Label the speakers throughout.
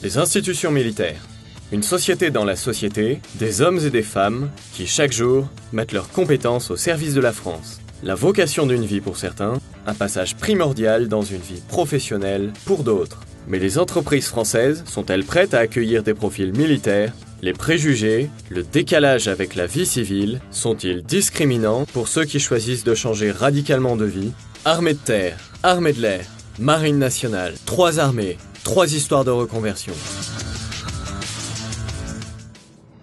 Speaker 1: Les institutions militaires. Une société dans la société, des hommes et des femmes qui, chaque jour, mettent leurs compétences au service de la France. La vocation d'une vie pour certains, un passage primordial dans une vie professionnelle pour d'autres. Mais les entreprises françaises sont-elles prêtes à accueillir des profils militaires? Les préjugés, le décalage avec la vie civile, sont-ils discriminants pour ceux qui choisissent de changer radicalement de vie? Armée de terre, armée de l'air, marine nationale, 3 armées, 3 histoires de reconversion.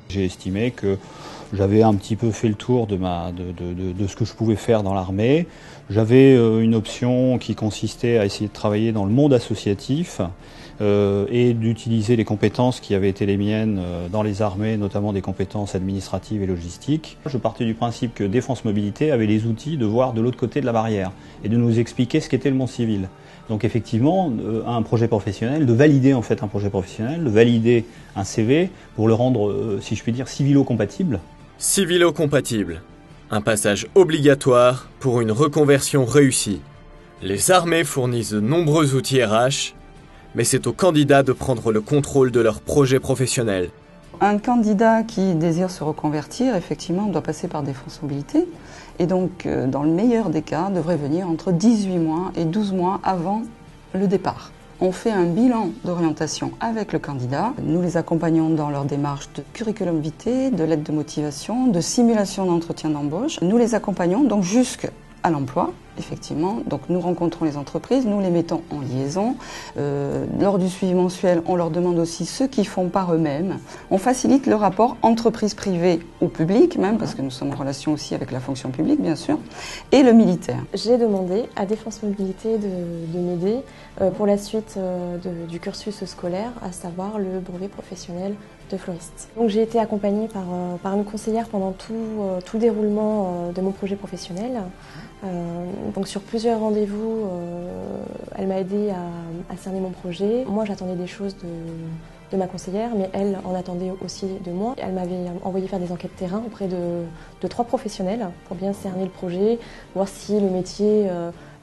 Speaker 2: J'ai estimé que j'avais un petit peu fait le tour de ce que je pouvais faire dans l'armée. J'avais une option qui consistait à essayer de travailler dans le monde associatif et d'utiliser les compétences qui avaient été les miennes dans les armées, notamment des compétences administratives et logistiques. Je partais du principe que Défense Mobilité avait les outils de voir de l'autre côté de la barrière et de nous expliquer ce qu'était le monde civil. Donc effectivement, un projet professionnel, de valider en fait un projet professionnel, de valider un CV pour le rendre, si je puis dire, civilo-compatible.
Speaker 1: Civilo-compatible. Un passage obligatoire pour une reconversion réussie. Les armées fournissent de nombreux outils RH, mais c'est aux candidats de prendre le contrôle de leur projet professionnel.
Speaker 3: Un candidat qui désire se reconvertir, effectivement, doit passer par Défense Mobilité. Et donc, dans le meilleur des cas, devrait venir entre 18 mois et 12 mois avant le départ. On fait un bilan d'orientation avec le candidat. Nous les accompagnons dans leur démarche de curriculum vitae, de lettre de motivation, de simulation d'entretien d'embauche. Nous les accompagnons donc jusqu'à l'emploi, effectivement. Donc nous rencontrons les entreprises, nous les mettons en liaison. Lors du suivi mensuel, on leur demande aussi ce qu'ils font par eux-mêmes. On facilite le rapport entreprise privée ou public, même, parce que nous sommes en relation aussi avec la fonction publique, bien sûr, et le militaire.
Speaker 4: J'ai demandé à Défense Mobilité de m'aider pour la suite du cursus scolaire, à savoir le brevet professionnel de fleuriste. Donc j'ai été accompagnée par une conseillère pendant tout le déroulement de mon projet professionnel. Donc sur plusieurs rendez-vous, elle m'a aidée à cerner mon projet. Moi j'attendais des choses de ma conseillère, mais elle en attendait aussi de moi. Elle m'avait envoyé faire des enquêtes terrain auprès de 3 professionnels pour bien cerner le projet, voir si le métier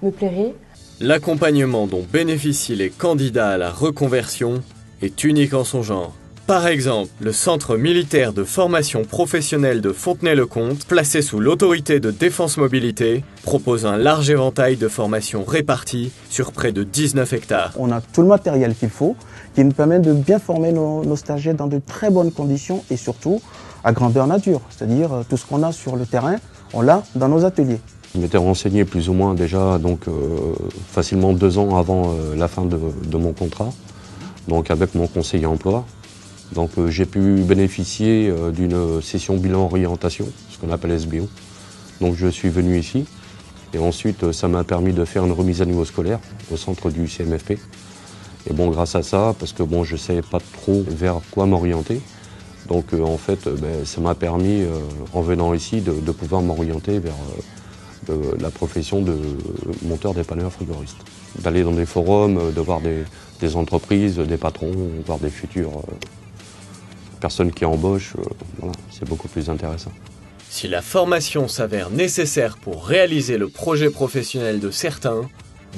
Speaker 4: me plairait.
Speaker 1: L'accompagnement dont bénéficient les candidats à la reconversion est unique en son genre. Par exemple, le Centre militaire de formation professionnelle de Fontenay-le-Comte, placé sous l'autorité de Défense Mobilité, propose un large éventail de formations réparties sur près de 19 hectares.
Speaker 5: On a tout le matériel qu'il faut, qui nous permet de bien former nos stagiaires dans de très bonnes conditions et surtout à grandeur nature. C'est-à-dire tout ce qu'on a sur le terrain, on l'a dans nos ateliers.
Speaker 6: Je m'étais renseigné plus ou moins déjà, donc facilement 2 ans avant la fin de mon contrat, donc avec mon conseiller emploi. Donc j'ai pu bénéficier d'une session bilan orientation, ce qu'on appelle SBO. Donc je suis venu ici et ensuite ça m'a permis de faire une remise à niveau scolaire au centre du CMFP. Et bon, grâce à ça, parce que bon, je ne savais pas trop vers quoi m'orienter, donc en fait ça m'a permis en venant ici de pouvoir m'orienter vers la profession de monteur dépanneur frigoriste. D'aller dans des forums, de voir des entreprises, des patrons, voir des futurs personnes qui embauchent, voilà, c'est beaucoup plus intéressant.
Speaker 1: Si la formation s'avère nécessaire pour réaliser le projet professionnel de certains,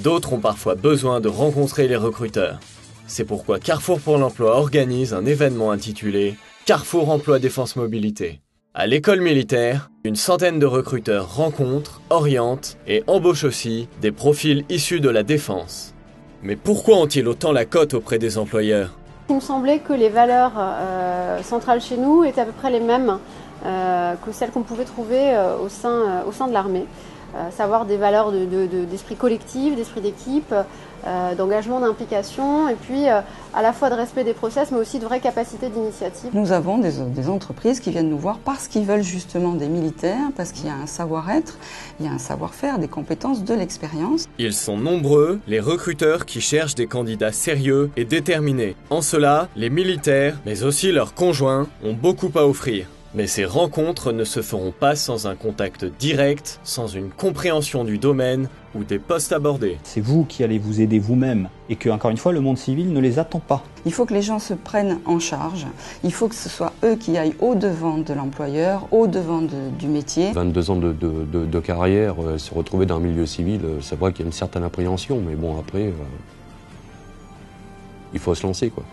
Speaker 1: d'autres ont parfois besoin de rencontrer les recruteurs. C'est pourquoi Carrefour pour l'emploi organise un événement intitulé Carrefour Emploi Défense Mobilité. À l'école militaire, une centaine de recruteurs rencontrent, orientent et embauchent aussi des profils issus de la défense. Mais pourquoi ont-ils autant la cote auprès des employeurs ?
Speaker 7: Il me semblait que les valeurs centrales chez nous étaient à peu près les mêmes que celles qu'on pouvait trouver au sein de l'armée. Savoir des valeurs d'esprit collectif, d'esprit d'équipe, d'engagement, d'implication, et puis à la fois de respect des process, mais aussi de vraie capacité d'initiative.
Speaker 3: Nous avons des entreprises qui viennent nous voir parce qu'ils veulent justement des militaires, parce qu'il y a un savoir-être, il y a un savoir-faire, des compétences, de l'expérience.
Speaker 1: Ils sont nombreux, les recruteurs qui cherchent des candidats sérieux et déterminés. En cela, les militaires, mais aussi leurs conjoints, ont beaucoup à offrir. Mais ces rencontres ne se feront pas sans un contact direct, sans une compréhension du domaine ou des postes abordés.
Speaker 2: C'est vous qui allez vous aider vous-même et que, encore une fois, le monde civil ne les attend pas.
Speaker 3: Il faut que les gens se prennent en charge, il faut que ce soit eux qui aillent au-devant de l'employeur, au-devant du métier.
Speaker 6: 22 ans de carrière, se retrouver dans un milieu civil, c'est vrai qu'il y a une certaine appréhension, mais bon après, il faut se lancer quoi.